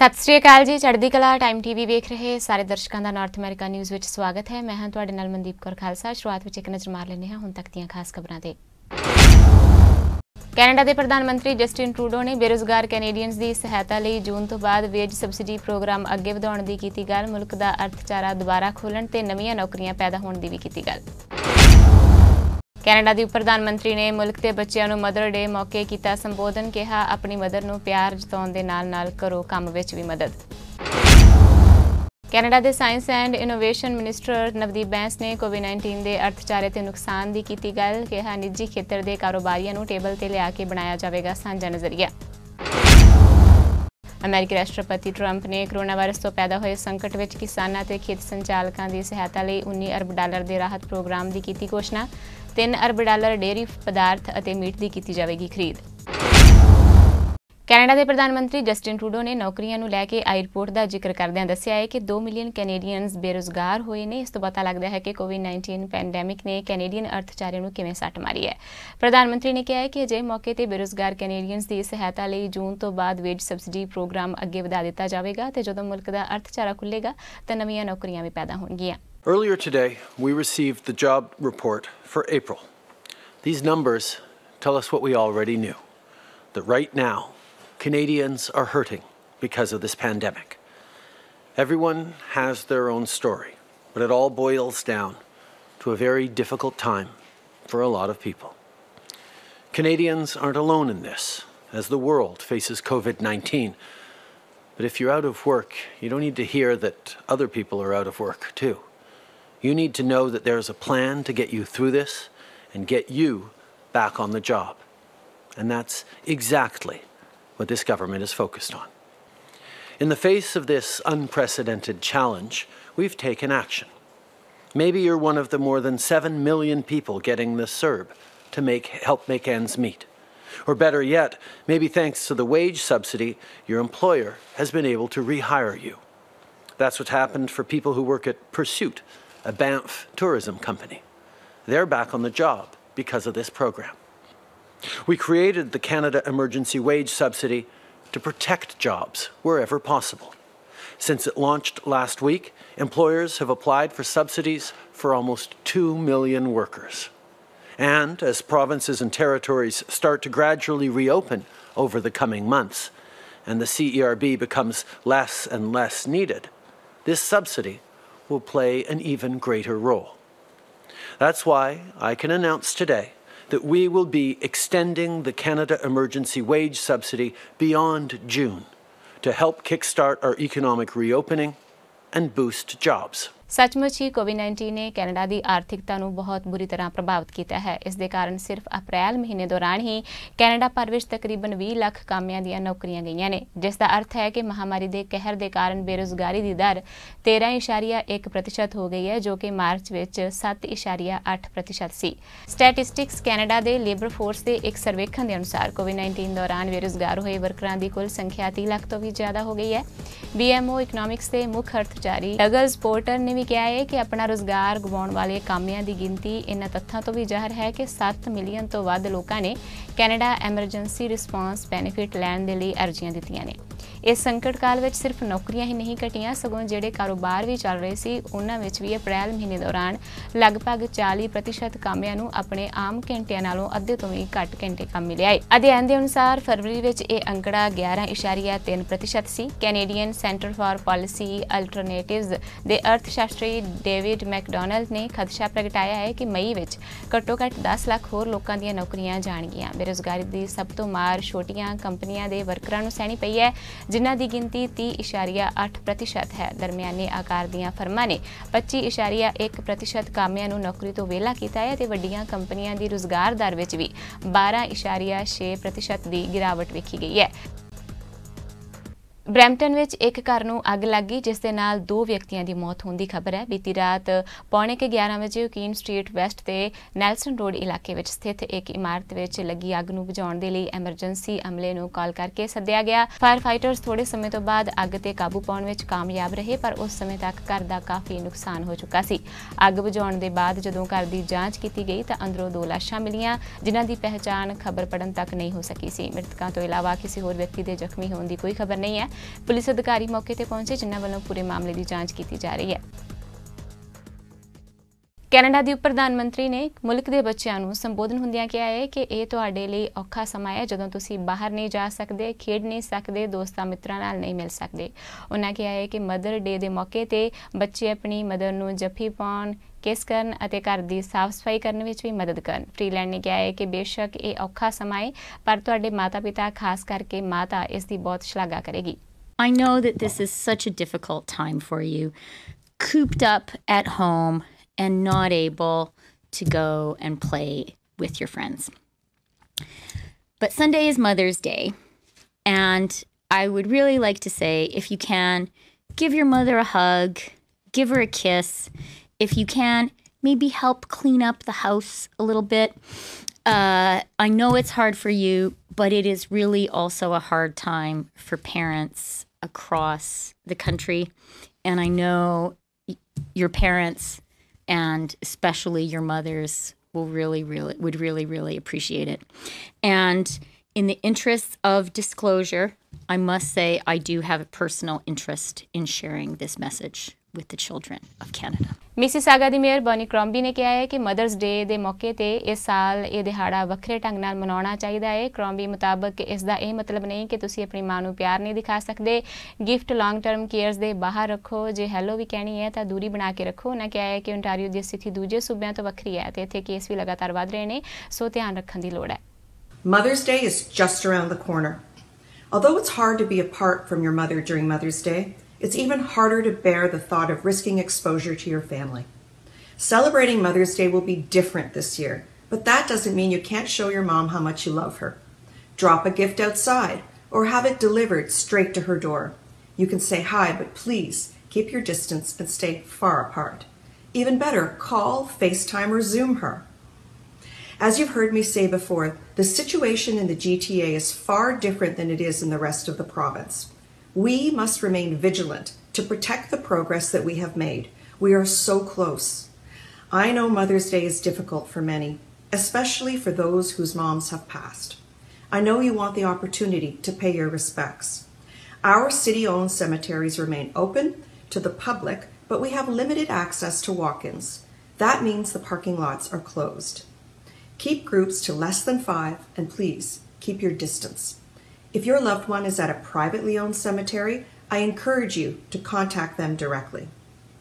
सत श्री अकाल जी। चढ़दी कला टाइम टीवी वेख रहे सारे दर्शकों का नॉर्थ अमेरिका न्यूज़ विच स्वागत है। मैं हाँ तुहाडे नाल मनदीप कौर खालसा। शुरुआत विच एक नज़र मार लैंदे हां हुण तक दीआं खास खबरां ते। कैनेडा के प्रधानमंत्री जस्टिन ट्रूडो ने बेरोजगार कैनेडियंस की सहायता लई जून तो बाद वेज सबसिडी प्रोग्राम अगे वधाउण दी कीती गल। मुल्क दा अर्थचारा दुबारा खोलण ते नवीआं नौकरियां पैदा होण दी वी कीती गल। कैनेडा की उप प्रधानमंत्री ने मुल्क के बच्चों को मदर डे मौके किया संबोधन। कहा अपनी मदर को प्यार जताउण दे नाल नाल करो काम विच भी मदद। कैनेडा के science and innovation minister Navdeep Bains ने कोविड-19 के अर्थचारे ते नुकसान की कीती गल। कहा निजी खेतर के कारोबारियों को टेबल ते लिया के बनाया जाएगा साझा नज़रिया। अमेरिकी राष्ट्रपति ट्रंप ने कोरोना वायरस तो पैदा हुए संकट में किसानों ते खेत संचालकों की सहायता लिए $19 अरब के राहत प्रोग्राम की की घोषणा। $3 अरब डेयरी पदार्थ और मीट की की जाएगी खरीद। कैनेडा के प्रधानमंत्री जस्टिन ट्रूडो ने नौकरियों को लैके आई रिपोर्ट का जिक्र करदਿਆਂ दस्सिया है कि 2 मिलियन कैनेडियंस बेरोजगार हुए ने। इस तो पता लगता है कि कोविड-19 पैंडेमिक ने कैनेडियन अर्थचारे को किवें सੱਟ मारी है। प्रधानमंत्री ने कहा है कि अजे मौके पर बेरोजगार कैनेडियंस की सहायता लिए जून तो बाद वेज सबसिडी प्रोग्राम अगे वधा दिता जाएगा तो जदों मुल्क का अर्थचारा खुलेगा तो नवीआं नौकरियां भी पैदा होणगीਆਂ। Earlier today, we received the job report for April. These numbers tell us what we already knew, that right now, Canadians are hurting because of this pandemic. Everyone has their own story, but it all boils down to a very difficult time for a lot of people. Canadians aren't alone in this, as the world faces COVID-19. But if you're out of work, you don't need to hear that other people are out of work too. You need to know that there's a plan to get you through this and get you back on the job. And that's exactly what this government is focused on. In the face of this unprecedented challenge, we've taken action. Maybe you're one of the more than 7 million people getting the CERB to help make ends meet. Or better yet, maybe thanks to the wage subsidy, your employer has been able to rehire you. That's what happened for people who work at Pursuit, a Banff tourism company. They're back on the job because of this program. We created the Canada Emergency Wage Subsidy to protect jobs wherever possible. Since it launched last week, employers have applied for subsidies for almost 2 million workers. And as provinces and territories start to gradually reopen over the coming months, and the CERB becomes less and less needed, this subsidy will play an even greater role. That's why I can announce today that we will be extending the Canada Emergency Wage Subsidy beyond June to help kickstart our economic reopening and boost jobs. सचमुच ही कोविड-19 ने Canada की आर्थिकता को बहुत बुरी तरह प्रभावित किया है। इस दे कारण सिर्फ अप्रैल महीने दौरान ही कैनेडा भर में तकरीबन 20 लाख कामियां दी नौकरियां गईयां ने, जिसका अर्थ है कि महामारी के कहर के कारण बेरोजगारी की दर 13.1% हो गई है, जो कि मार्च में 7.8% सी। स्टैटिस्टिक्स कैनेडा के लेबर फोर्स के एक सर्वेखण के अनुसार कोविड-19 दौरान बेरोजगार हुए वर्करां की कुल संख्या 30 लाख तो भी ज़्यादा हो गई है। BMO इकनॉमिक्स के मुख्य अर्थचारी डगलस पोर्टर ने कहा है कि अपना रोजगार गवाउण वाले कामियां की गिनती इन्हां तथ्यां तो भी ज़ाहिर है कि 7 मिलियन तो वध लोगों ने कैनेडा एमरजेंसी रिस्पॉन्स बेनीफिट लैण दे लई अर्जियां दित्तियां ने। इस संकट काल में सिर्फ नौकरियां ही नहीं घटियां, सगों जिहड़े कारोबार भी चल रहे सी उन्हां विच भी अप्रैल महीने दौरान लगभग 40% कामियां नूं अपने आम घंटिਆਂ नालों अद्धे तो भी घट घंटे काम मिले आए। अध्ययन के अनुसार फरवरी में यह अंकड़ा 11.3% सी। Canadian Centre for Policy Alternatives के अर्थशास्त्री डेविड मैकडोनल्ड ने खदशा प्रगटाया है कि मई में घट्टो घट्ट 10 लाख होर लोगों दी नौकरियां जाणगीਆਂ। बेरोजगारी की सब तो मार छोटियां कंपनियां के वर्करां नूं सैहणी पई है, जिन्हां दी गिनती 30.8% है। दरमियाने आकार दीआं फर्मां ने 25.1% कामियां नूं नौकरी तो वेला कीता है ते वड्डियां कंपनियां दी रोजगार दर विच भी 12.6% की गिरावट वेखी गई है। ब्रैम्पटन में एक घर में अग लग गई, जिस दे नाल 2 व्यक्तियों की मौत होने की खबर है। बीती रात 11:45 बजे क्वीन स्ट्रीट वैस्ट के नैल्सन रोड इलाके में स्थित एक इमारत में लगी अग नूं बुझाउण दे लई एमरजेंसी अमले नूं कॉल करके सद्दिया गया। फायर फाइटर्स थोड़े समय तो बाद अग ते काबू पाउण विच कामयाब रहे, पर उस समय तक घर का काफ़ी नुकसान हो चुका सी। अग बुझाउण दे बाद जदों घर की जांच की गई तो अंदरों 2 लाशां मिलियां, जिन्हां की पहचान खबर पढ़न तक नहीं हो सकी सी। मृतकों तो इलावा किसी होर व्यक्ति के जख्मी होने की कोई खबर नहीं है। ਪੁਲਿਸ ਅਧਿਕਾਰੀ ਮੌਕੇ ਤੇ ਪਹੁੰਚੇ ਜਿਨ੍ਹਾਂ ਵੱਲੋਂ ਪੂਰੇ ਮਾਮਲੇ ਦੀ ਜਾਂਚ ਕੀਤੀ ਜਾ ਰਹੀ ਹੈ। ਕੈਨੇਡਾ ਦੀ ਉਪ ਪ੍ਰਧਾਨ ਮੰਤਰੀ ਨੇ ਮੁਲਕ ਦੇ ਬੱਚਿਆਂ ਨੂੰ ਸੰਬੋਧਨ ਹੁੰਦਿਆਂ ਕਿਹਾ ਹੈ ਕਿ ਇਹ ਤੁਹਾਡੇ ਲਈ ਔਖਾ ਸਮਾਂ ਹੈ ਜਦੋਂ ਤੁਸੀਂ ਬਾਹਰ ਨਹੀਂ ਜਾ ਸਕਦੇ, ਖੇਡ ਨਹੀਂ ਸਕਦੇ, ਦੋਸਤਾਂ ਮਿੱਤਰਾਂ ਨਾਲ ਨਹੀਂ ਮਿਲ ਸਕਦੇ। ਉਹਨਾਂ ਕਿਹਾ ਹੈ ਕਿ ਮਦਰ ਡੇ ਦੇ ਮੌਕੇ ਤੇ ਬੱਚੇ ਆਪਣੀ ਮਦਰ ਨੂੰ ਜੱਫੀ ਪਾਉਣ, ਕਿਸ ਕਰਨ ਅਤੇ ਘਰ ਦੀ ਸਾਫ਼ ਸਫਾਈ ਕਰਨ ਵਿੱਚ ਵੀ ਮਦਦ ਕਰਨ। ਫਰੀਲੈਂਡ ਨੇ ਕਿਹਾ ਹੈ ਕਿ ਬੇਸ਼ੱਕ ਇਹ ਔਖਾ ਸਮਾਂ ਹੈ ਪਰ ਤੁਹਾਡੇ ਮਾਤਾ-ਪਿਤਾ ਖਾਸ ਕਰਕੇ ਮਾਤਾ ਇਸ ਦੀ ਬਹੁਤ ਸ਼ਲਾਘਾ ਕਰੇਗੀ। I know that this is such a difficult time for you, cooped up at home and not able to go and play with your friends. But Sunday is Mother's Day, and I would really like to say, if you can, give your mother a hug, give her a kiss. If you can, maybe help clean up the house a little bit. I know it's hard for you, but it is really also a hard time for parents across the country. And I know your parents, and especially your mothers, would really appreciate it. And in the interests of disclosure, I must say I do have a personal interest in sharing this message with the children of Canada. Mississauga the mayor Bonnie ਕਰੋਂਬੀ ਨੇ ਕਿਹਾ ਹੈ ਕਿ mothers ਡੇ ਦੇ ਮੌਕੇ ਤੇ ਇਸ ਸਾਲ ਇਹ ਦਿਹਾੜਾ ਵੱਖਰੇ ਢੰਗ ਨਾਲ ਮਨਾਉਣਾ ਚਾਹੀਦਾ ਹੈ। ਕਰੋਂਬੀ ਮੁਤਾਬਕ ਇਸ ਦਾ ਇਹ ਮਤਲਬ ਨਹੀਂ ਕਿ ਤੁਸੀਂ ਆਪਣੀ ਮਾਂ ਨੂੰ ਪਿਆਰ ਨਹੀਂ ਦਿਖਾ ਸਕਦੇ। ਗਿਫਟ ਲੌਂਗ ਟਰਮ ਕੇਅਰਸ ਦੇ ਬਾਹਰ ਰੱਖੋ, ਜੇ ਹੈਲੋ ਵੀ ਕਹਿਣੀ ਹੈ ਤਾਂ ਦੂਰੀ ਬਣਾ ਕੇ ਰੱਖੋ। ਉਹਨਾਂ ਕਿਹਾ ਹੈ ਕਿ ਓਨਟਾਰੀਓ ਦੀ ਸਥਿਤੀ ਦੂਜੇ ਸੂਬਿਆਂ ਤੋਂ ਵੱਖਰੀ ਹੈ ਤੇ ਇੱਥੇ ਕੇਸ ਵੀ ਲਗਾਤਾਰ ਵਧ ਰਹੇ ਨੇ, ਸੋ ਧਿਆਨ ਰੱਖਣ ਦੀ ਲੋੜ ਹੈ। Mother's Day is just around the corner. Although it's hard to be apart from your mother during Mother's Day, it's even harder to bear the thought of risking exposure to your family. Celebrating Mother's Day will be different this year, but that doesn't mean you can't show your mom how much you love her. Drop a gift outside or have it delivered straight to her door. You can say hi, but please keep your distance and stay far apart. Even better, call, FaceTime, or Zoom her. As you've heard me say before, the situation in the GTA is far different than it is in the rest of the province. We must remain vigilant to protect the progress that we have made. We are so close. I know Mother's Day is difficult for many, especially for those whose moms have passed. I know you want the opportunity to pay your respects. Our city-owned cemeteries remain open to the public, but we have limited access to walk-ins. That means the parking lots are closed. Keep groups to less than 5, and please keep your distance. If your loved one is at a privately owned cemetery, I encourage you to contact them directly.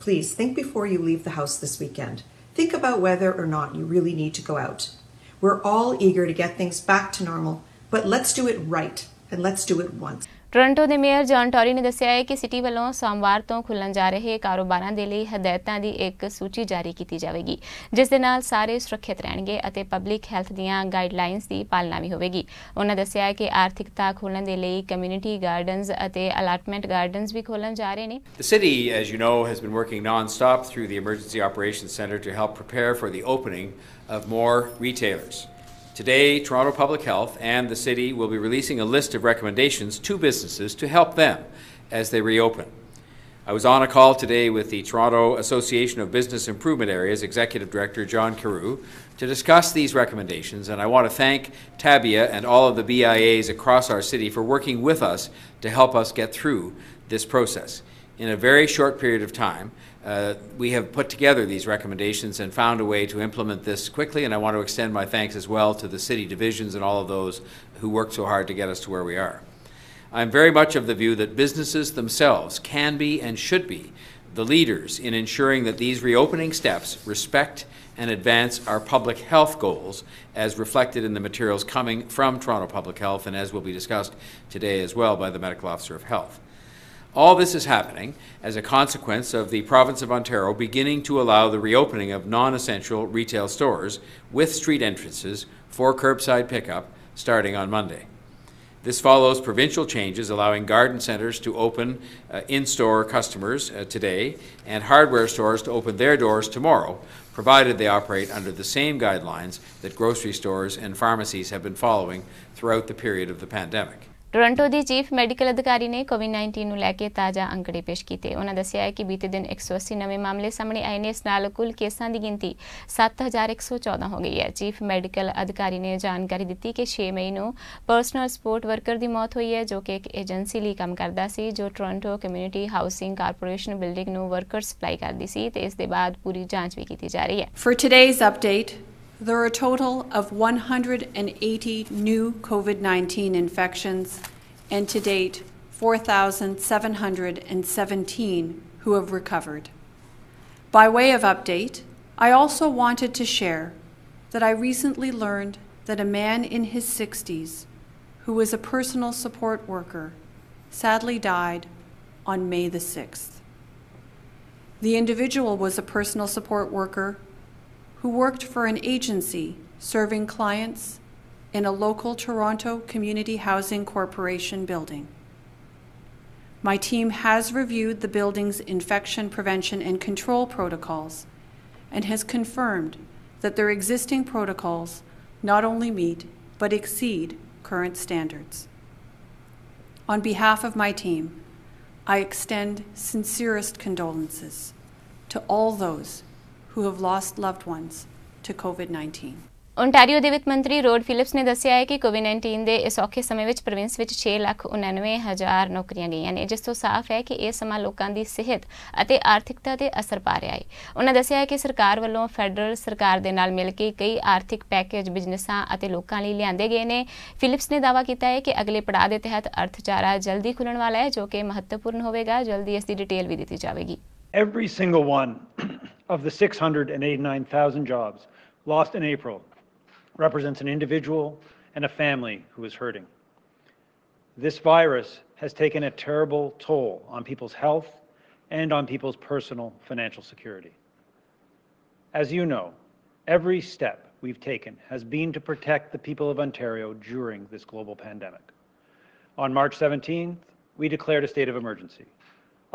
Please think before you leave the house this weekend. Think about whether or not you really need to go out. We're all eager to get things back to normal, but let's do it right, and let's do it once. Toronto ਦੇ mayor John Tory ਨੇ ਦੱਸਿਆ ਹੈ ਕਿ city ਵੱਲੋਂ ਸੋਮਵਾਰ ਤੋਂ ਖੁੱਲ੍ਹਣ ਜਾ ਰਹੇ ਕਾਰੋਬਾਰਾਂ ਦੇ ਲਈ ਹਦਾਇਤਾਂ ਦੀ ਇੱਕ ਸੂਚੀ ਜਾਰੀ ਕੀਤੀ ਜਾਵੇਗੀ, ਜਿਸ ਦੇ ਨਾਲ ਸਾਰੇ ਸੁਰੱਖਿਅਤ ਰਹਿਣਗੇ ਅਤੇ ਪਬਲਿਕ ਹੈਲਥ ਦੀਆਂ ਗਾਈਡਲਾਈਨਸ ਦੀ ਪਾਲਣਾ ਵੀ ਹੋਵੇਗੀ। ਉਹਨਾਂ ਦੱਸਿਆ ਹੈ ਕਿ ਆਰਥਿਕਤਾ ਖੋਲ੍ਹਣ ਦੇ ਲਈ ਕਮਿਊਨਿਟੀ ਗਾਰਡਨਸ ਅਤੇ ਅਲਾਟਮੈਂਟ ਗਾਰਡਨਸ ਵੀ ਖੋਲ੍ਹਣ ਜਾ ਰਹੇ ਨੇ। The city, as you know, has been working non-stop through the Emergency Operations Centre to help prepare for the opening of more retailers. Today, Toronto Public Health and the city will be releasing a list of recommendations to businesses to help them as they reopen. I was on a call today with the Toronto Association of Business Improvement Areas Executive Director John Carew to discuss these recommendations, and I want to thank Tabia and all of the BIAs across our city for working with us to help us get through this process. In a very short period of time, we have put together these recommendations and found a way to implement this quickly, and I want to extend my thanks as well to the city divisions and all of those who worked so hard to get us to where we are. I'm very much of the view that businesses themselves can be and should be the leaders in ensuring that these reopening steps respect and advance our public health goals as reflected in the materials coming from Toronto Public Health and as will be discussed today as well by the Medical Officer of Health. All this is happening as a consequence of the province of Ontario beginning to allow the reopening of non-essential retail stores with street entrances for curbside pickup starting on Monday. This follows provincial changes allowing garden centres to open in-store customers today and hardware stores to open their doors tomorrow, provided they operate under the same guidelines that grocery stores and pharmacies have been following throughout the period of the pandemic. Toronto the chief medical ਅਧਿਕਾਰੀ ਨੇ ਕੋਵਿਡ-19 ਨੂੰ ਲੈ ਕੇ ਤਾਜ਼ਾ ਅੰਕੜੇ ਪੇਸ਼ ਕੀਤੇ। ਉਹਨਾਂ ਦੱਸਿਆ ਹੈ ਕਿ ਬੀਤੇ ਦਿਨ 180 ਨਵੇਂ ਮਾਮਲੇ ਸਾਹਮਣੇ ਆਏ ਨੇ। ਇਸ ਨਾਲ ਕੁੱਲ ਕੇਸਾਂ ਦੀ ਗਿਣਤੀ 7114 ਹੋ ਗਈ ਹੈ। ਚੀਫ ਮੈਡੀਕਲ ਅਧਿਕਾਰੀ ਨੇ ਜਾਣਕਾਰੀ ਦਿੱਤੀ ਕਿ 6 ਮਈ ਨੂੰ ਪਰਸਨਲ ਸਪੋਰਟ ਵਰਕਰ ਦੀ ਮੌਤ ਹੋਈ ਹੈ, ਜੋ ਕਿ ਇੱਕ ਏਜੰਸੀ ਲਈ ਕੰਮ ਕਰਦਾ ਸੀ, ਜੋ Toronto community housing corporation building ਨੂੰ ਵਰਕਰ ਸਪਲਾਈ ਕਰਦੀ ਸੀ ਤੇ ਇਸ ਦੇ ਬਾਅਦ ਪੂਰੀ ਜਾਂਚ ਵੀ ਕੀਤੀ ਜਾ ਰਹੀ ਹੈ। For today's update, there are a total of 180 new COVID-19 infections and to date 4,717 who have recovered. By way of update, I also wanted to share that I recently learned that a man in his 60s who was a personal support worker sadly died on May the 6th. The individual was a personal support worker who worked for an agency serving clients in a local Toronto Community Housing Corporation building. My team has reviewed the building's infection prevention and control protocols and has confirmed that their existing protocols not only meet but exceed current standards. On behalf of my team, I extend sincerest condolences to all those who have lost loved ones to COVID-19. Ontario ਦੇ ਵਿੱਤ ਮੰਤਰੀ road Philips ਨੇ ਦੱਸਿਆ ਹੈ ਕਿ ਕੋਵਿਡ-19 ਦੇ ਇਸ ਔਖੇ ਸਮੇਂ ਵਿੱਚ ਪ੍ਰੋਵਿੰਸ ਵਿੱਚ 6,99,000 ਨੌਕਰੀਆਂ ਗਈਆਂ ਨੇ, ਜਿਸ ਤੋਂ ਸਾਫ਼ ਹੈ ਕਿ ਇਹ ਸਮਾਂ ਲੋਕਾਂ ਦੀ ਸਿਹਤ ਅਤੇ ਆਰਥਿਕਤਾ ਤੇ ਅਸਰ ਪਾ ਰਿਹਾ ਹੈ। ਉਹਨਾਂ ਦੱਸਿਆ ਹੈ ਕਿ ਸਰਕਾਰ ਵੱਲੋਂ ਫੈਡਰਲ ਸਰਕਾਰ ਦੇ ਨਾਲ ਮਿਲ ਕੇ ਕਈ ਆਰਥਿਕ ਪੈਕੇਜ ਬਿਜ਼ਨਸਾਂ ਅਤੇ ਲੋਕਾਂ ਲਈ ਲਿਆਂਦੇ ਗਏ ਨੇ। ਫਿਲਿਪਸ ਨੇ ਦਾਅਵਾ ਕੀਤਾ ਹੈ ਕਿ ਅਗਲੇ ਪੜਾਅ ਦੇ ਤਹਿਤ ਅਰਥਚਾਰਾ ਜਲਦੀ ਖੁੱਲ੍ਹਣ ਵਾਲਾ ਹੈ, ਜੋ ਕਿ ਮਹੱਤਵਪੂਰਨ ਹੋਵੇਗਾ। ਜਲਦੀ ਇਸ ਦੀ ਡਿਟੇਲ ਵੀ ਦਿੱਤੀ ਜਾਵੇਗੀ। Every single one of the 689,000 jobs lost in April represents an individual and a family who is hurting. This virus has taken a terrible toll on people's health and on people's personal financial security. As you know, every step we've taken has been to protect the people of Ontario during this global pandemic. On March 17th, we declared a state of emergency.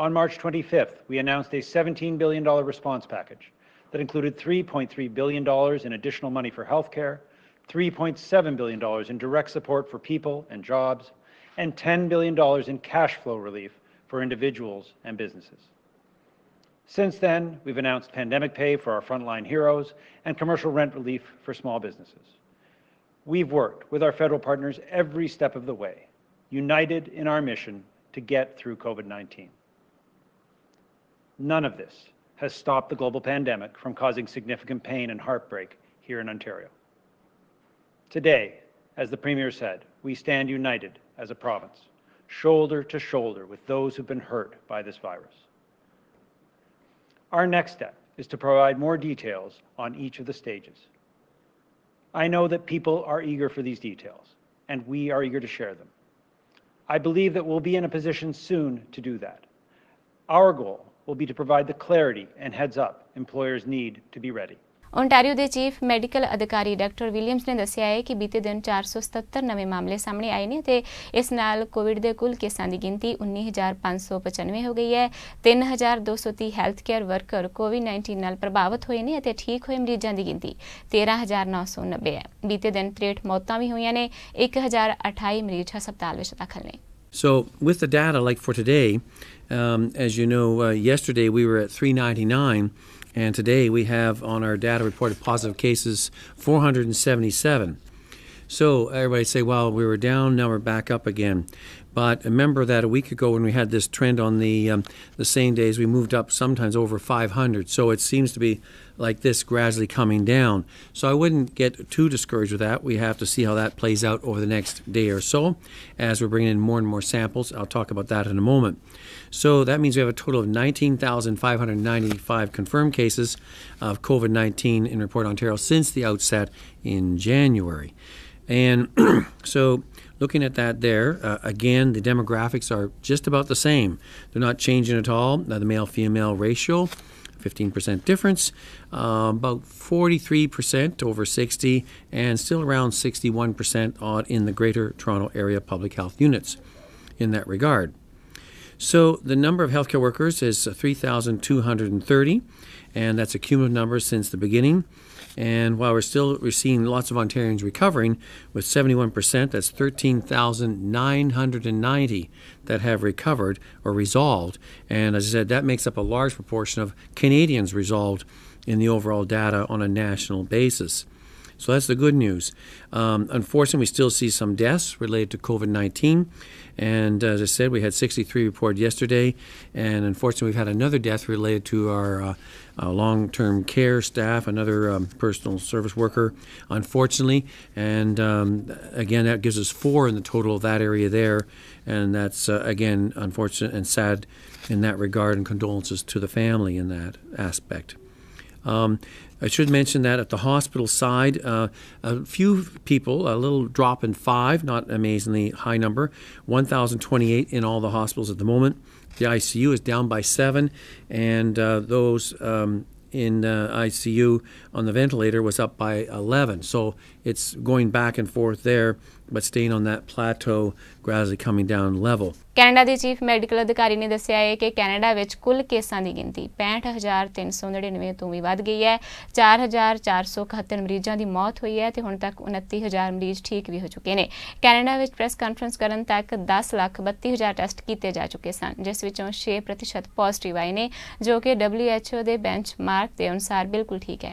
On March 25th, we announced a $17 billion response package that included $3.3 billion in additional money for healthcare, $3.7 billion in direct support for people and jobs, and $10 billion in cash flow relief for individuals and businesses. Since then, we've announced pandemic pay for our frontline heroes and commercial rent relief for small businesses. We've worked with our federal partners every step of the way, united in our mission to get through COVID-19. None of this has stopped the global pandemic from causing significant pain and heartbreak here in Ontario. Today, as the Premier said, we stand united as a province, shoulder to shoulder with those who've been hurt by this virus. Our next step is to provide more details on each of the stages. I know that people are eager for these details, and we are eager to share them. I believe that we'll be in a position soon to do that. Our goal will be to provide the clarity and heads up employers need to be ready. Ontario ਦੇ chief medical ਅਧਿਕਾਰੀ doctor Williams ਨੇ ਦੱਸਿਆ ਹੈ ਕਿ ਬੀਤੇ ਦਿਨ 477 ਨਵੇਂ ਮਾਮਲੇ ਸਾਹਮਣੇ ਆਏ ਨੇ ਤੇ ਇਸ ਨਾਲ ਕੋਵਿਡ ਦੇ ਕੁੱਲ ਕੇਸਾਂ ਦੀ ਗਿਣਤੀ 19,595 ਹੋ ਗਈ ਹੈ। 3,230 ਹੈਲਥ ਕੇਅਰ ਵਰਕਰ ਕੋਵਿਡ-19 ਨਾਲ ਪ੍ਰਭਾਵਿਤ ਹੋਏ ਨੇ ਅਤੇ ਠੀਕ ਹੋਏ ਮਰੀਜ਼ਾਂ ਦੀ ਗਿਣਤੀ 13,990 ਹੈ। ਬੀਤੇ ਦਿਨ 63 ਮੌਤਾਂ ਵੀ ਹੋਈਆਂ ਨੇ। 1,028 ਮਰੀਜ਼ ਹਸਪਤਾਲ ਵਿੱਚ ਦਾਖਲ ਨੇ। So with the data like for today, as you know, yesterday we were at 399. And today we have on our data reported positive cases 477. So everybody say, well, we were down, now we're back up again. But remember that a week ago when we had this trend on the same days, we moved up sometimes over 500. So it seems to be like this gradually coming down. So I wouldn't get too discouraged with that. We have to see how that plays out over the next day or so as we're bringing in more and more samples. I'll talk about that in a moment. So that means we have a total of 19,595 confirmed cases of COVID-19 in Report Ontario since the outset in January. And so looking at that there, again, the demographics are just about the same. They're not changing at all. The male-female ratio, 15% difference, about 43% over 60, and still around 61% odd in the Greater Toronto Area Public Health Units in that regard. So the number of healthcare workers is 3,230, and that's a cumulative number since the beginning. And while we're seeing lots of Ontarians recovering, with 71%, that's 13,990 that have recovered or resolved. And as I said, that makes up a large proportion of Canadians resolved in the overall data on a national basis. So that's the good news. Unfortunately, we still see some deaths related to COVID-19. And as I said, we had 63 reported yesterday. And unfortunately, we've had another death related to our long-term care staff, another personal service worker, unfortunately. And again, that gives us 4 in the total of that area there. And that's, again, unfortunate and sad in that regard, and condolences to the family in that aspect. I should mention that at the hospital side, a few people, a little drop in 5, not amazingly high number, 1,028 in all the hospitals at the moment. The ICU is down by 7, and those in ICU on the ventilator was up by 11. So it's going back and forth there, but staying on that plateau, gradually coming down level. Canada ਦੇ chief medical ਅਧਿਕਾਰੀ ਨੇ ਦੱਸਿਆ ਹੈ ਕਿ Canada ਵਿੱਚ ਕੁੱਲ ਕੇਸਾਂ ਦੀ ਗਿਣਤੀ 65,399 ਤੋਂ ਵੀ ਵੱਧ ਗਈ ਹੈ। 4,471 ਮਰੀਜ਼ਾਂ ਦੀ ਮੌਤ ਹੋਈ ਹੈ ਤੇ ਹੁਣ ਤੱਕ 29,000 ਮਰੀਜ਼ ਠੀਕ ਵੀ ਹੋ ਚੁੱਕੇ ਨੇ। ਕੈਨੇਡਾ ਵਿੱਚ ਪ੍ਰੈਸ ਕਾਨਫਰੰਸ ਕਰਨ ਤੱਕ 10,32,000 ਟੈਸਟ ਕੀਤੇ ਜਾ ਚੁੱਕੇ ਸਨ, ਜਿਸ ਵਿੱਚੋਂ 6% ਪੋਜ਼ਿਟਿਵ ਆਏ ਨੇ, ਜੋ ਕਿ WHO ਦੇ ਬੈਂਚਮਾਰਕ ਦੇ ਅਨੁਸਾਰ ਬਿਲਕੁਲ ਠੀਕ ਹੈ।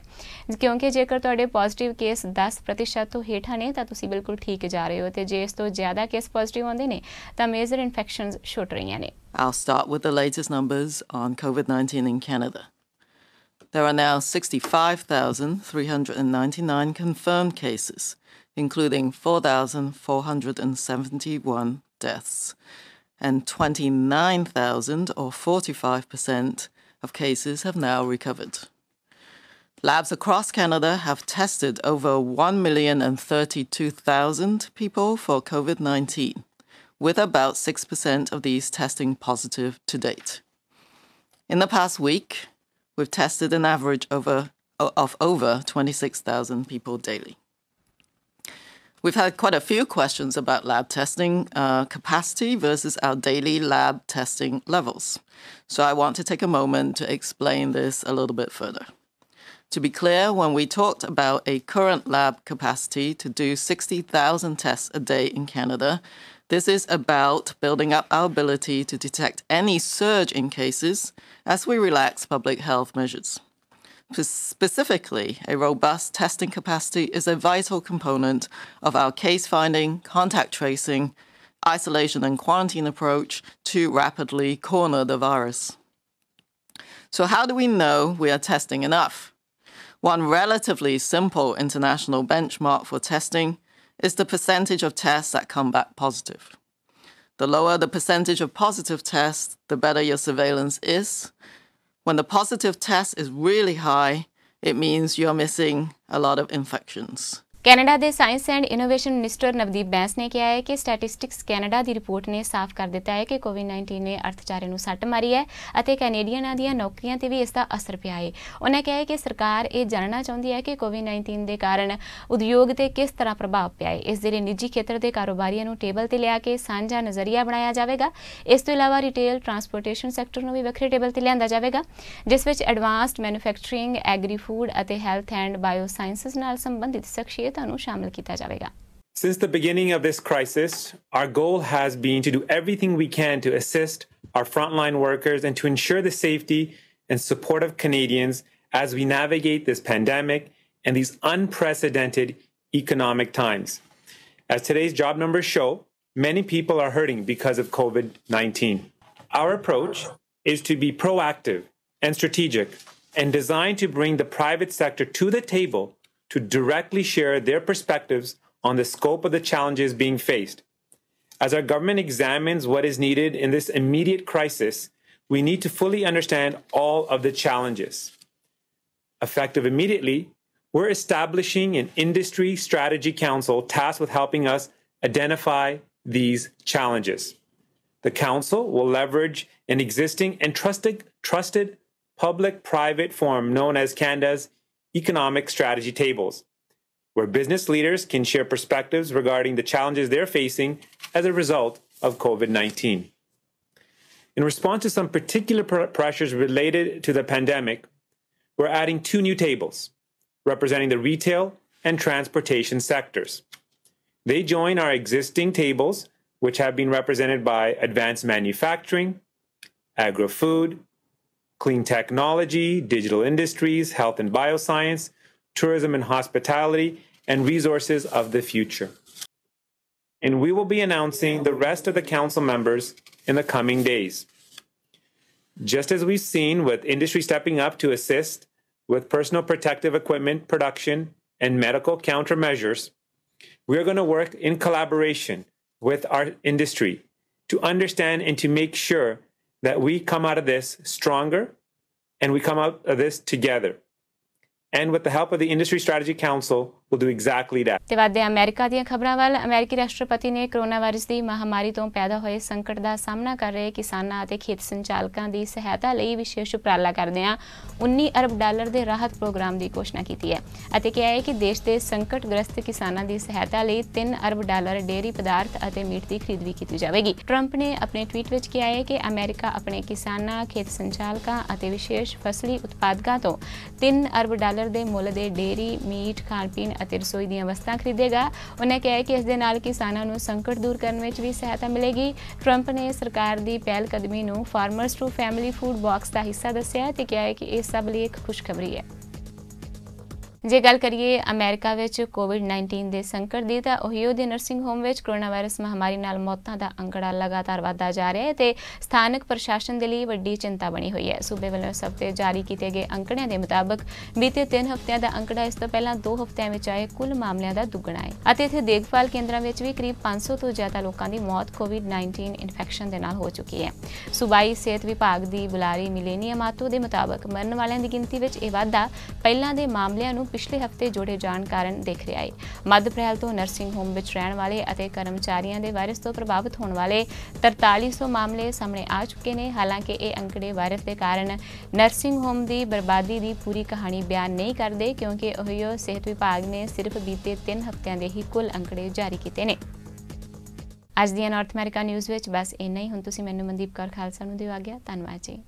ਕਿਉਂਕਿ ਜੇਕਰ ਤੁਹਾਡੇ ਪੋਜ਼ਿਟਿਵ ਕੇਸ 10% ਤੋਂ ਹੇਠਾਂ ਨੇ ਤਾਂ ਤੁਸੀਂ ਬਿਲਕੁਲ ਠੀਕ ਜਾ ਰਹੇ ਹੋ, ਤੇ ਜੇ ਇਸ ਤੋਂ ਜ਼ਿਆਦਾ ਕੇਸ ਪੋਜ਼ਿਟਿਵ ਆਉਂਦੇ ਨੇ ਤਾਂ ਮੇਜਰ ਇਨਫੈਕਸ਼ਨ ਛੁੱਟ ਰਹੀਆਂ ਨੇ। I'll start with the latest numbers on COVID-19 in Canada. There are now 65,399 confirmed cases, including 4,471 deaths, and 29,000 or 45% of cases have now recovered. Labs across Canada have tested over 1,032,000 people for COVID-19. with about 6% of these testing positive to date. In the past week, we've tested an average of over 26,000 people daily. We've had quite a few questions about lab testing capacity versus our daily lab testing levels. So I want to take a moment to explain this a little bit further. To be clear, when we talked about a current lab capacity to do 60,000 tests a day in Canada, this is about building up our ability to detect any surge in cases as we relax public health measures. Specifically, a robust testing capacity is a vital component of our case finding, contact tracing, isolation and quarantine approach to rapidly corner the virus. So how do we know we are testing enough? One relatively simple international benchmark for testing is the percentage of tests that come back positive. The lower the percentage of positive tests, the better your surveillance is. When the positive test is really high, it means you're missing a lot of infections. Canada ਦੇ science and innovation minister Navdeep Bains ਨੇ ਕਿਹਾ ਹੈ ਕਿ statistics Canada ਦੀ report ਨੇ ਸਾਫ਼ ਕਰ ਦਿੱਤਾ ਹੈ ਕਿ ਕੋਵਿਡ-19 ਨੇ ਅਰਥਚਾਰੇ ਨੂੰ ਸੱਟ ਮਾਰੀ ਹੈ ਅਤੇ ਕੈਨੇਡੀਅਨਾਂ ਦੀਆਂ ਨੌਕਰੀਆਂ ਤੇ ਵੀ ਇਸ ਦਾ ਅਸਰ ਪਿਆ ਹੈ। ਉਹਨਾਂ ਕਿਹਾ ਹੈ ਕਿ ਸਰਕਾਰ ਇਹ ਜਾਣਨਾ ਚਾਹੁੰਦੀ ਹੈ ਕਿ ਕੋਵਿਡ-19 ਦੇ ਕਾਰਨ ਉਦਯੋਗ ਤੇ ਕਿਸ ਤਰ੍ਹਾਂ ਪ੍ਰਭਾਵ ਪਿਆ ਹੈ। ਇਸ ਦੇ ਲਈ ਨਿੱਜੀ ਖੇਤਰ ਦੇ ਕਾਰੋਬਾਰੀਆਂ ਨੂੰ ਟੇਬਲ ਤੇ ਲਿਆ ਕੇ ਸਾਂਝਾ ਨਜ਼ਰੀਆ ਬਣਾਇਆ ਜਾਵੇਗਾ। ਇਸ ਤੋਂ ਇਲਾਵਾ ਰਿਟੇਲ, ਟਰਾਂਸਪੋਰਟੇਸ਼ਨ ਸੈਕਟਰ ਨੂੰ ਵੀ ਵੱਖਰੇ ਟੇਬਲ ਤੇ ਲਿਆਂਦਾ ਜਾਵੇਗਾ, ਜਿਸ ਵਿੱਚ ਐਡਵਾਂਸਡ ਮੈਨੂਫੈਕਚਰਿੰਗ, ਐਗਰੀ ਫੂਡ ਅਤੇ ਹੈਲਥ ਐਂਡ ਬਾਇਓ ਸਾਇੰਸਿਸ ਨਾਲ ਸੰਬੰਧਿਤ ਸ਼ਖਸੀਅਤਾਂ ਨੂੰ ਸ਼ਾਮਲ ਕੀਤਾ ਜਾਵੇਗਾ। Since the beginning of this crisis, our goal has been to do everything we can to assist our frontline workers and to ensure the safety and support of Canadians as we navigate this pandemic and these unprecedented economic times. As today's job numbers show, many people are hurting because of COVID-19. Our approach is to be proactive and strategic and designed to bring the private sector to the table to directly share their perspectives on the scope of the challenges being faced. As our government examines what is needed in this immediate crisis, we need to fully understand all of the challenges. Effective immediately, we're establishing an industry strategy council tasked with helping us identify these challenges. The council will leverage an existing and trusted public-private forum known as Canada's Economic Strategy Tables, where business leaders can share perspectives regarding the challenges they're facing as a result of COVID-19. In response to some particular pressures related to the pandemic, we're adding 2 new tables representing the retail and transportation sectors. They join our existing tables, which have been represented by advanced manufacturing, agro-food, clean technology, digital industries, health and bioscience, tourism and hospitality, and resources of the future. And we will be announcing the rest of the council members in the coming days. Just as we've seen with industry stepping up to assist with personal protective equipment production and medical countermeasures, we are going to work in collaboration with our industry to understand and to make sure that we come out of this stronger and we come out of this together. And with the help of the Industry Strategy Council, we'll do exactly that. ਤੇ ਵੱਧਦੇ America ਦੀਆਂ ਖਬਰਾਂ ਵੱਲ। ਅਮਰੀਕੀ ਰਾਸ਼ਟਰਪਤੀ ਨੇ corona virus ਦੀ ਮਹਾਮਾਰੀ ਤੋਂ ਪੈਦਾ ਹੋਏ ਸੰਕਟ ਦਾ ਸਾਹਮਣਾ ਕਰ ਰਹੇ ਕਿਸਾਨਾਂ ਅਤੇ ਖੇਤ ਸੰਚਾਲਕਾਂ ਦੀ ਸਹਾਇਤਾ ਲਈ ਵਿਸ਼ੇਸ਼ ਉਪਰਾਲਾ ਕਰਦਿਆਂ $19 ਅਰਬ ਦੇ ਰਾਹਤ ਪ੍ਰੋਗਰਾਮ ਦੀ ਘੋਸ਼ਣਾ ਕੀਤੀ ਹੈ ਅਤੇ ਕਿਹਾ ਹੈ ਕਿ ਦੇਸ਼ ਦੇ ਸੰਕਟਗ੍ਰਸਤ ਕਿਸਾਨਾਂ ਦੀ ਸਹਾਇਤਾ ਲਈ $3 ਅਰਬ ਡੇਅਰੀ ਪਦਾਰਥ ਅਤੇ ਮੀਟ ਦੀ ਖਰੀਦ ਵੀ ਕੀਤੀ ਜਾਵੇਗੀ। ਟਰੰਪ ਨੇ ਆਪਣੇ ਟਵੀਟ ਵਿੱਚ ਕਿਹਾ ਹੈ ਕਿ ਅਮਰੀਕਾ ਆਪਣੇ ਕਿਸਾਨਾਂ, ਖੇਤ ਸੰਚਾਲਕਾਂ ਅਤੇ ਵਿਸ਼ੇਸ਼ ਫਸਲੀ ਉਤਪਾਦਕਾਂ ਤੋਂ $3 ਅਰਬ ਦੇ ਮੁੱਲ ਦੇ ਡੇਅਰੀ, ਮੀਟ, ਖਾਣ ਪੀਣ ਅਤੇ ਰਸੋਈ ਦੀਆਂ ਵਸਤਾਂ ਖਰੀਦੇਗਾ। ਉਹਨੇ ਕਿਹਾ ਕਿ ਇਸ ਦੇ ਨਾਲ ਕਿਸਾਨਾਂ ਨੂੰ ਸੰਕਟ ਦੂਰ ਕਰਨ ਵਿੱਚ ਵੀ ਸਹਾਇਤਾ ਮਿਲੇਗੀ। ਟਰੰਪ ਨੇ ਸਰਕਾਰ ਦੀ ਪਹਿਲ ਕਦਮੀ ਨੂੰ farmers to family food box ਦਾ ਹਿੱਸਾ ਦੱਸਿਆ ਤੇ ਕਿਹਾ ਕਿ ਇਹ ਸਭ ਲਈ ਇੱਕ ਖੁਸ਼ਖਬਰੀ ਹੈ। ਜੇ ਗੱਲ ਕਰੀਏ ਅਮਰੀਕਾ ਵਿੱਚ ਕੋਵਿਡ-19 ਦੇ ਸੰਕਟ ਦੀ ਤਾਂ ਓਹੀਓ ਦੇ ਨਰਸਿੰਗ ਹੋਮ ਵਿੱਚ ਕੋਰੋਨਾ ਵਾਇਰਸ ਮਹਾਮਾਰੀ ਨਾਲ ਮੌਤਾਂ ਦਾ ਅੰਕੜਾ ਲਗਾਤਾਰ ਵਧਦਾ ਜਾ ਰਿਹਾ ਹੈ ਤੇ ਸਥਾਨਕ ਪ੍ਰਸ਼ਾਸਨ ਦੇ ਲਈ ਵੱਡੀ ਚਿੰਤਾ ਬਣੀ ਹੋਈ ਹੈ। ਸੂਬੇ ਵੱਲੋਂ ਇਸ ਹਫ਼ਤੇ ਜਾਰੀ ਕੀਤੇ ਗਏ ਅੰਕੜਿਆਂ ਦੇ ਮੁਤਾਬਕ ਬੀਤੇ 3 ਹਫ਼ਤਿਆਂ ਦਾ ਅੰਕੜਾ ਇਸ ਤੋਂ ਪਹਿਲਾਂ 2 ਹਫ਼ਤਿਆਂ ਵਿੱਚ ਆਏ ਕੁੱਲ ਮਾਮਲਿਆਂ ਦਾ ਦੁੱਗਣਾ ਹੈ ਅਤੇ ਇੱਥੇ ਦੇਖਭਾਲ ਕੇਂਦਰਾਂ ਵਿੱਚ ਵੀ ਕਰੀਬ 500 ਤੋਂ ਜ਼ਿਆਦਾ ਲੋਕਾਂ ਦੀ ਮੌਤ ਕੋਵਿਡ-19 ਇਨਫੈਕਸ਼ਨ ਦੇ ਨਾਲ ਹੋ ਚੁੱਕੀ ਹੈ। ਸੂਬਾਈ ਸਿਹਤ ਵਿਭਾਗ ਦੀ ਬੁਲਾਰੀ ਮਿਲੇਨੀਆ ਮਾਤੋ ਦੇ ਮੁਤਾਬਕ ਮਰਨ ਵਾਲਿਆਂ ਦੀ ਗਿਣਤੀ ਵਿੱਚ ਇਹ ਵਾਧਾ ਪਹਿਲਾਂ ਦੇ ਮਾਮਲਿਆਂ ਨੂੰ ਪਿਛਲੇ ਹਫ਼ਤੇ ਜੋੜੇ ਜਾਣ ਕਾਰਨ ਦਿਖ ਰਿਹਾ ਹੈ। ਮੱਧ ਅਪ੍ਰੈਲ ਤੋਂ ਨਰਸਿੰਗ ਹੋਮ ਵਿੱਚ ਰਹਿਣ ਵਾਲੇ ਅਤੇ ਕਰਮਚਾਰੀਆਂ ਦੇ ਵਾਇਰਸ ਤੋਂ ਪ੍ਰਭਾਵਿਤ ਹੋਣ ਵਾਲੇ 4300 ਮਾਮਲੇ ਸਾਹਮਣੇ ਆ ਚੁੱਕੇ ਨੇ। ਹਾਲਾਂਕਿ ਇਹ ਅੰਕੜੇ ਵਾਇਰਸ ਦੇ ਕਾਰਨ ਨਰਸਿੰਗ ਹੋਮ ਦੀ ਬਰਬਾਦੀ ਦੀ ਪੂਰੀ ਕਹਾਣੀ ਬਿਆਨ ਨਹੀਂ ਕਰਦੇ ਕਿਉਂਕਿ ਓਹੀਓ ਸਿਹਤ ਵਿਭਾਗ ਨੇ ਸਿਰਫ ਬੀਤੇ 3 ਹਫ਼ਤਿਆਂ ਦੇ ਹੀ ਕੁੱਲ ਅੰਕੜੇ ਜਾਰੀ ਕੀਤੇ ਨੇ। ਅੱਜ ਦੀਆਂ ਨਾਰਥ ਅਮਰੀਕਾ ਨਿਊਜ਼ ਵਿੱਚ ਬਸ ਇੰਨਾ ਹੀ। ਹੁਣ ਤੁਸੀਂ ਮੈਨੂੰ ਮਨਦੀਪ ਕੌਰ ਖਾਲਸਾ ਨੂੰ ਦਿਓ ਆਗਿਆ। ਧੰਨਵਾਦ ਜੀ।